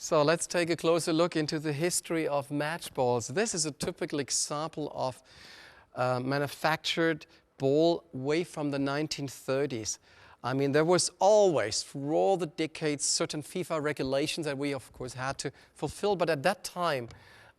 So let's take a closer look into the history of match balls. This is a typical example of manufactured ball way from the 1930s. I mean, there was always, for all the decades, certain FIFA regulations that we, of course, had to fulfill. But at that time,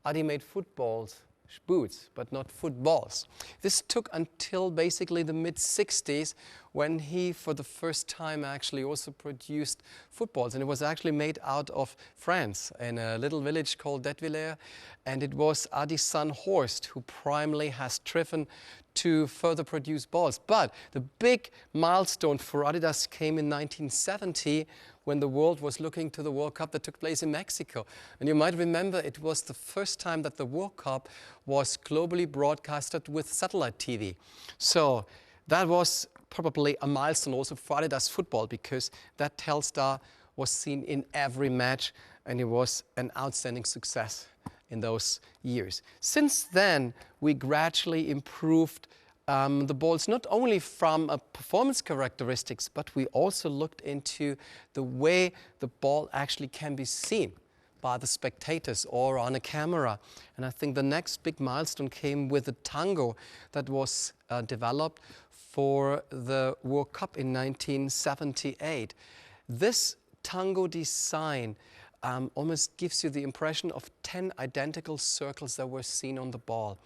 Adi made footballs, boots, but not footballs. This took until basically the mid-60s when he, for the first time, actually also produced footballs. And it was actually made out of France in a little village called Detwiller. And it was Adi's son Horst who primarily has striven to further produce balls. But the big milestone for Adidas came in 1970 when the world was looking to the World Cup that took place in Mexico. And you might remember it was the first time that the World Cup was globally broadcasted with satellite TV. So that was probably a milestone also for Adidas football, because that Telstar was seen in every match, and it was an outstanding success in those years. Since then, we gradually improved the balls, not only from performance characteristics, but we also looked into the way the ball actually can be seen by the spectators or on a camera. And I think the next big milestone came with the Tango that was developed for the World Cup in 1978. This Tango design almost gives you the impression of 10 identical circles that were seen on the ball.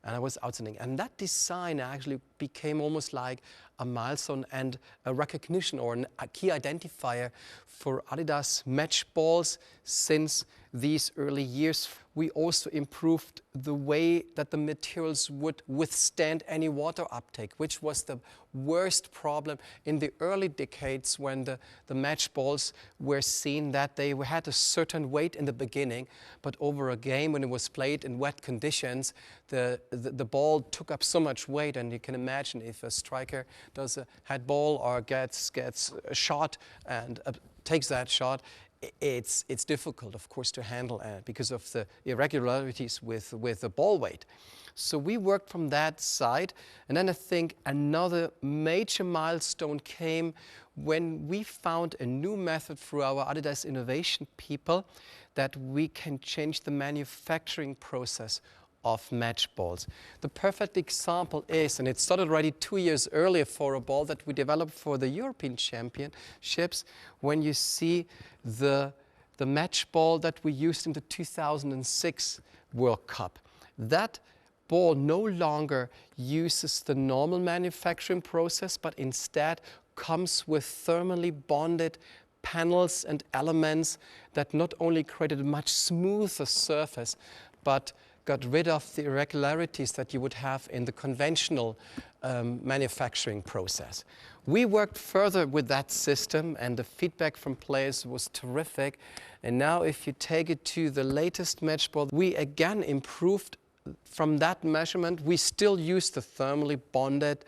And it was outstanding. And that design actually became almost like a milestone and a recognition or a key identifier for Adidas match balls since these early years. We also improved the way that the materials would withstand any water uptake, which was the worst problem in the early decades when the match balls were seen that they had a certain weight in the beginning, but over a game when it was played in wet conditions, the ball took up so much weight. And you can imagine if a striker does a head ball or gets a shot and takes that shot, it's difficult, of course, to handle because of the irregularities with the ball weight. So we worked from that side. And then I think another major milestone came when we found a new method through our Adidas innovation people that we can change the manufacturing process of match balls. The perfect example is, and it started already 2 years earlier for a ball that we developed for the European Championships, when you see the match ball that we used in the 2006 World Cup. That ball no longer uses the normal manufacturing process, but instead comes with thermally bonded panels and elements that not only created a much smoother surface, but got rid of the irregularities that you would have in the conventional manufacturing process. We worked further with that system, and the feedback from players was terrific. And now if you take it to the latest match ball, we again improved from that measurement. We still use the thermally bonded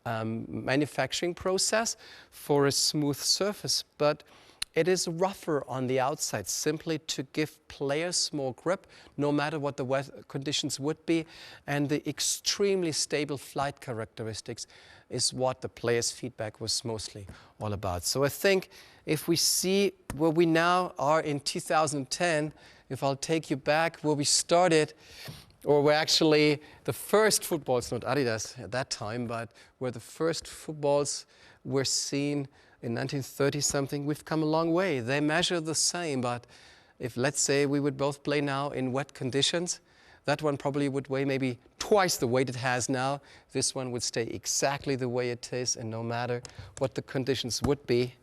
manufacturing process for a smooth surface, but it is rougher on the outside, simply to give players more grip, no matter what the weather conditions would be. And the extremely stable flight characteristics is what the players' feedback was mostly all about. So I think if we see where we now are in 2010, if I'll take you back where we started, or where actually the first footballs, not Adidas at that time, but where the first footballs were seen in 1930-something, we've come a long way. They measure the same, but if, let's say, we would both play now in wet conditions, that one probably would weigh maybe twice the weight it has now. This one would stay exactly the way it is, and no matter what the conditions would be,